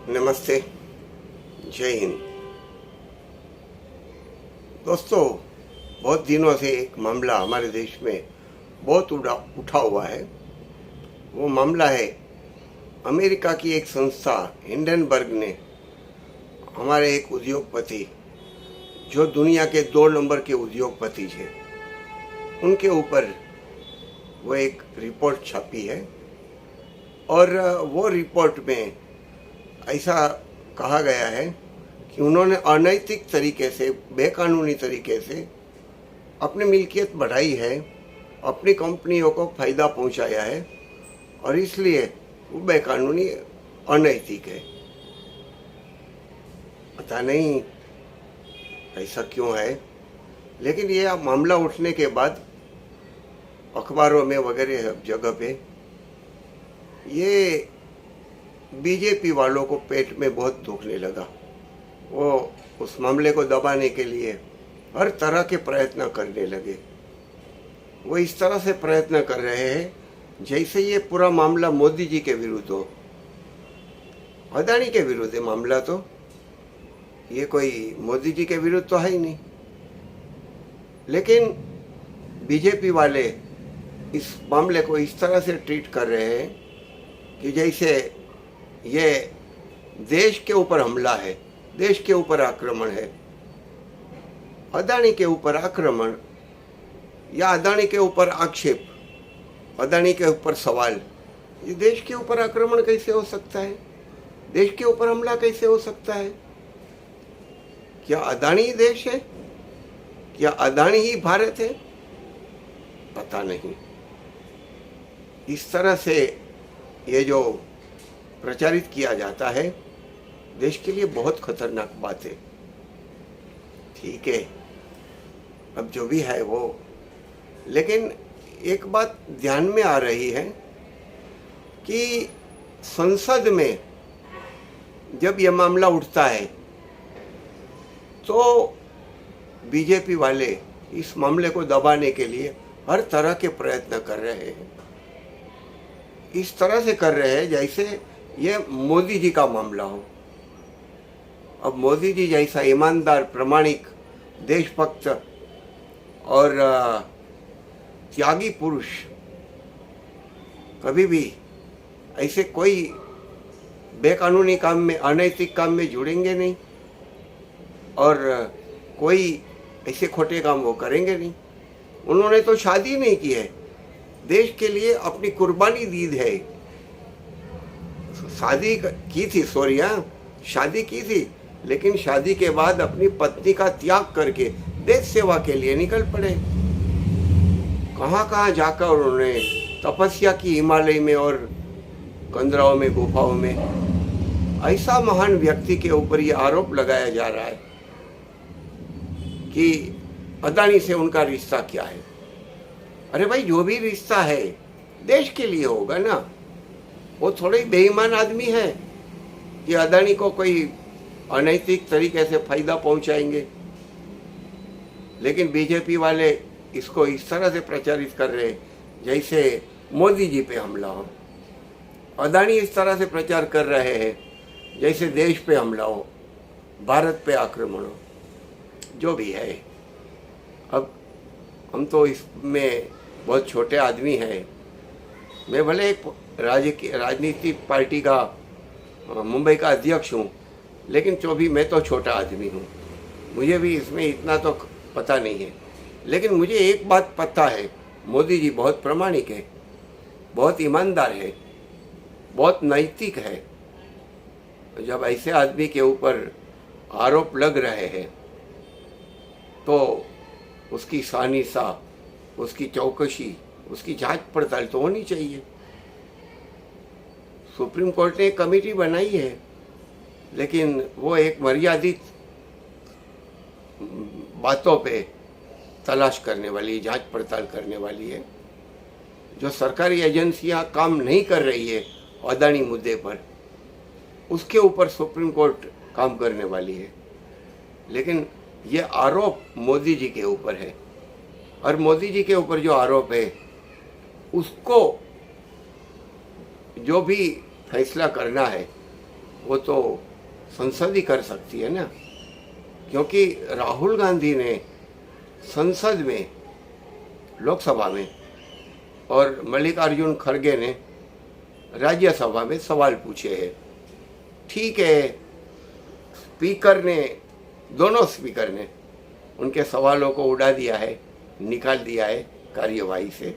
नमस्ते, जय हिंद। दोस्तों, बहुत दिनों से एक मामला हमारे देश में बहुत उठा हुआ है। वो मामला है अमेरिका की एक संस्था हिंडनबर्ग ने हमारे एक उद्योगपति, जो दुनिया के 2 नंबर के उद्योगपति थे, उनके ऊपर वो एक रिपोर्ट छापी है। और वो रिपोर्ट में ऐसा कहा गया है कि उन्होंने अनैतिक तरीके से, बेकानूनी तरीके से अपनी मिल्कियत बढ़ाई है, अपनी कंपनियों को फ़ायदा पहुंचाया है और इसलिए वो बेकानूनी, अनैतिक है। पता नहीं ऐसा क्यों है, लेकिन ये मामला उठने के बाद अखबारों में वगैरह जगह पे ये बीजेपी वालों को पेट में बहुत दुखने लगा। वो उस मामले को दबाने के लिए हर तरह के प्रयत्न करने लगे। वो इस तरह से प्रयत्न कर रहे हैं जैसे ये पूरा मामला मोदी जी के विरुद्ध हो, अदानी के विरुद्ध है मामला। तो ये कोई मोदी जी के विरुद्ध तो है ही नहीं, लेकिन बीजेपी वाले इस मामले को इस तरह से ट्रीट कर रहे हैं कि जैसे ये देश के ऊपर हमला है, देश के ऊपर आक्रमण है। अदानी के ऊपर आक्रमण या अदानी के ऊपर आक्षेप, अदानी के ऊपर सवाल, ये देश के ऊपर आक्रमण कैसे हो सकता है? देश के ऊपर हमला कैसे हो सकता है? क्या अदानी ही देश है? क्या अदानी ही भारत है? पता नहीं। इस तरह से ये जो प्रचारित किया जाता है, देश के लिए बहुत खतरनाक बात है। ठीक है, अब जो भी है वो, लेकिन एक बात ध्यान में आ रही है कि संसद में जब यह मामला उठता है तो बीजेपी वाले इस मामले को दबाने के लिए हर तरह के प्रयत्न कर रहे हैं। इस तरह से कर रहे हैं जैसे ये मोदी जी का मामला हो। अब मोदी जी जैसा ईमानदार, प्रामाणिक, देशभक्त और त्यागी पुरुष कभी भी ऐसे कोई बेकानूनी काम में, अनैतिक काम में जुड़ेंगे नहीं और कोई ऐसे खोटे काम वो करेंगे नहीं। उन्होंने तो शादी नहीं की है, देश के लिए अपनी कुर्बानी दी है। शादी की थी, सॉरी, शादी की थी, लेकिन शादी के बाद अपनी पत्नी का त्याग करके देश सेवा के लिए निकल पड़े। कहाँ कहाँ जाकर उन्होंने तपस्या की, हिमालय में और कंदराओं में, गुफाओं में। ऐसा महान व्यक्ति के ऊपर ये आरोप लगाया जा रहा है कि अदानी से उनका रिश्ता क्या है। अरे भाई, जो भी रिश्ता है देश के लिए होगा ना। वो थोड़े ही बेईमान आदमी है कि अदानी को कोई अनैतिक तरीके से फायदा पहुंचाएंगे। लेकिन बीजेपी वाले इसको इस तरह से प्रचारित कर रहे हैं जैसे मोदी जी पे हमला हो। अदानी इस तरह से प्रचार कर रहे हैं जैसे देश पे हमला हो, भारत पे आक्रमण हो। जो भी है, अब हम तो इसमें बहुत छोटे आदमी हैं। मैं भले एक राजनीतिक पार्टी का मुंबई का अध्यक्ष हूँ, लेकिन जो भी, मैं तो छोटा आदमी हूँ, मुझे भी इसमें इतना तो पता नहीं है। लेकिन मुझे एक बात पता है, मोदी जी बहुत प्रामाणिक है, बहुत ईमानदार है, बहुत नैतिक है। जब ऐसे आदमी के ऊपर आरोप लग रहे हैं तो उसकी सानिसा, उसकी चौकसी, उसकी जांच पड़ताल तो होनी चाहिए। सुप्रीम कोर्ट ने एक कमेटी बनाई है, लेकिन वो एक मर्यादित बातों पे तलाश करने वाली, जांच पड़ताल करने वाली है। जो सरकारी एजेंसियां काम नहीं कर रही है अदानी मुद्दे पर, उसके ऊपर सुप्रीम कोर्ट काम करने वाली है। लेकिन ये आरोप मोदी जी के ऊपर है, और मोदी जी के ऊपर जो आरोप है उसको जो भी फैसला करना है वो तो संसद ही कर सकती है ना, क्योंकि राहुल गांधी ने संसद में, लोकसभा में, और मल्लिकार्जुन खड़गे ने राज्यसभा में सवाल पूछे हैं। ठीक है, स्पीकर ने, दोनों स्पीकर ने उनके सवालों को उड़ा दिया है, निकाल दिया है कार्यवाही से,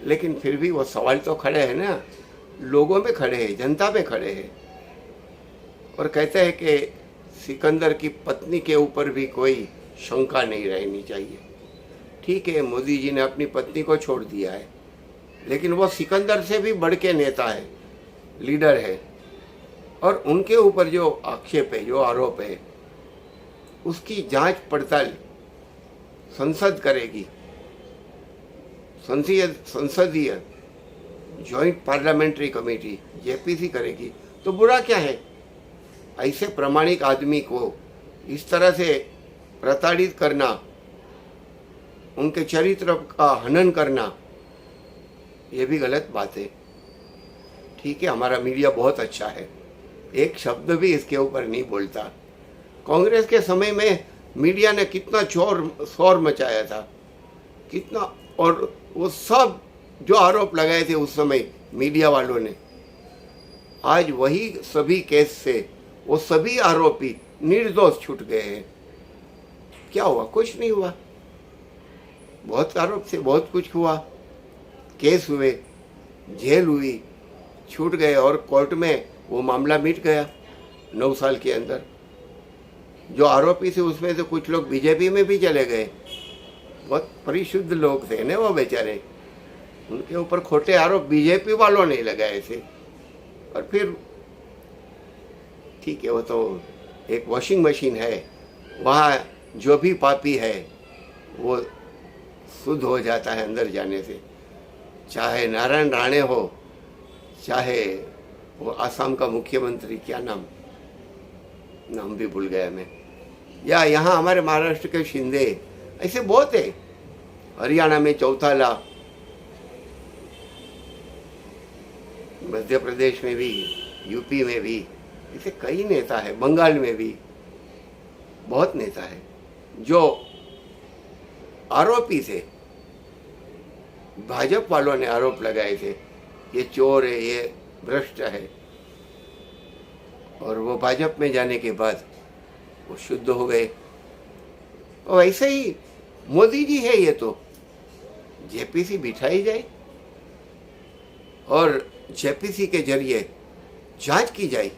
लेकिन फिर भी वो सवाल तो खड़े हैं ना, लोगों में खड़े हैं, जनता में खड़े हैं। और कहते हैं कि सिकंदर की पत्नी के ऊपर भी कोई शंका नहीं रहनी चाहिए। ठीक है, मोदी जी ने अपनी पत्नी को छोड़ दिया है, लेकिन वो सिकंदर से भी बढ़ के नेता है, लीडर है, और उनके ऊपर जो आक्षेप है, जो आरोप है, उसकी जांच पड़ताल संसद करेगी। संसदीय जॉइंट पार्लियामेंट्री कमेटी जेपीसी करेगी, तो बुरा क्या है? ऐसे प्रामाणिक आदमी को इस तरह से प्रताड़ित करना, उनके चरित्र का हनन करना, ये भी गलत बात है। ठीक है, हमारा मीडिया बहुत अच्छा है, एक शब्द भी इसके ऊपर नहीं बोलता। कांग्रेस के समय में मीडिया ने कितना शोर मचाया था, कितना, और वो सब जो आरोप लगाए थे उस समय मीडिया वालों ने, आज वही सभी केस से वो सभी आरोपी निर्दोष छूट गए हैं। क्या हुआ? कुछ नहीं हुआ। बहुत आरोप से बहुत कुछ हुआ, केस हुए, जेल हुई, छूट गए, और कोर्ट में वो मामला मिट गया 9 साल के अंदर। जो आरोपी थे उसमें से कुछ लोग बीजेपी में भी चले गए, बहुत परिशुद्ध लोग थे ना वो बेचारे, उनके ऊपर खोटे आरोप बीजेपी वालों ने लगाए थे। और फिर ठीक है, वो तो एक वॉशिंग मशीन है, वहाँ जो भी पापी है वो शुद्ध हो जाता है अंदर जाने से, चाहे नारायण राणे हो, चाहे वो आसाम का मुख्यमंत्री, क्या नाम भी भूल गया मैं, या यहाँ हमारे महाराष्ट्र के शिंदे, ऐसे बहुत है। हरियाणा में चौथाला, मध्य प्रदेश में भी, यूपी में भी, ऐसे कई नेता है, बंगाल में भी बहुत नेता है जो आरोपी थे। भाजपा वालों ने आरोप लगाए थे, ये चोर है, ये भ्रष्ट है, और वो भाजपा में जाने के बाद वो शुद्ध हो गए। और ऐसे ही मोदी जी है, ये तो जेपीसी बिठाई जाए और जेपीसी के जरिए जांच की जाए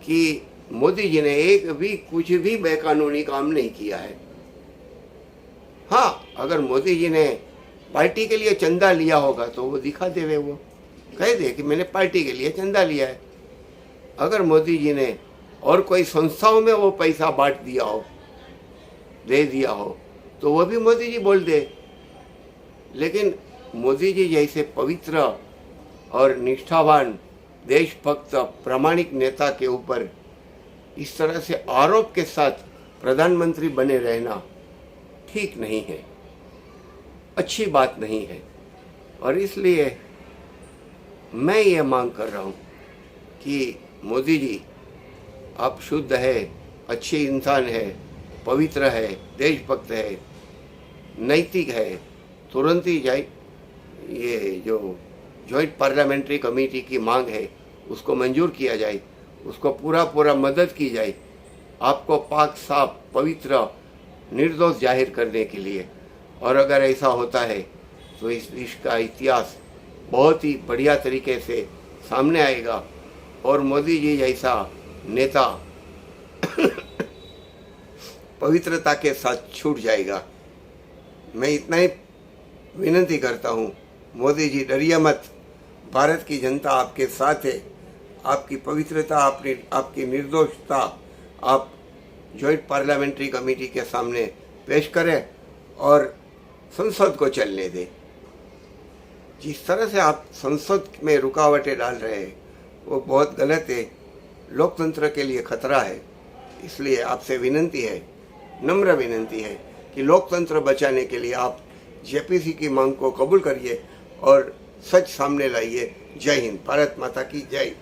कि मोदी जी ने एक भी कुछ भी बेकानूनी काम नहीं किया है। हाँ, अगर मोदी जी ने पार्टी के लिए चंदा लिया होगा तो वो दिखा देवे, वो कह दे कि मैंने पार्टी के लिए चंदा लिया है। अगर मोदी जी ने और कोई संस्थाओं में वो पैसा बांट दिया हो, दे दिया हो, तो वो भी मोदी जी बोल दे। लेकिन मोदी जी जैसे पवित्र और निष्ठावान, देशभक्त, प्रामाणिक नेता के ऊपर इस तरह से आरोप के साथ प्रधानमंत्री बने रहना ठीक नहीं है, अच्छी बात नहीं है। और इसलिए मैं ये मांग कर रहा हूँ कि मोदी जी, आप शुद्ध है, अच्छे इंसान है, पवित्र है, देशभक्त है, नैतिक है, तुरंत ही जाए, ये जो जॉइंट पार्लियामेंट्री कमेटी की मांग है उसको मंजूर किया जाए, उसको पूरा मदद की जाए, आपको पाक साफ, पवित्र, निर्दोष जाहिर करने के लिए। और अगर ऐसा होता है तो इस देश का इतिहास बहुत ही बढ़िया तरीके से सामने आएगा और मोदी जी जैसा नेता पवित्रता के साथ छूट जाएगा। मैं इतना ही विनती करता हूँ, मोदी जी डरिए मत, भारत की जनता आपके साथ है। आपकी पवित्रता, आपकी निर्दोषता आप जॉइंट पार्लियामेंट्री कमेटी के सामने पेश करें और संसद को चलने दें। जिस तरह से आप संसद में रुकावटें डाल रहे हैं वो बहुत गलत है, लोकतंत्र के लिए खतरा है। इसलिए आपसे विनती है, नम्र विनती है कि लोकतंत्र बचाने के लिए आप जेपीसी की मांग को कबूल करिए और सच सामने लाइए। जय हिंद, भारत माता की जय।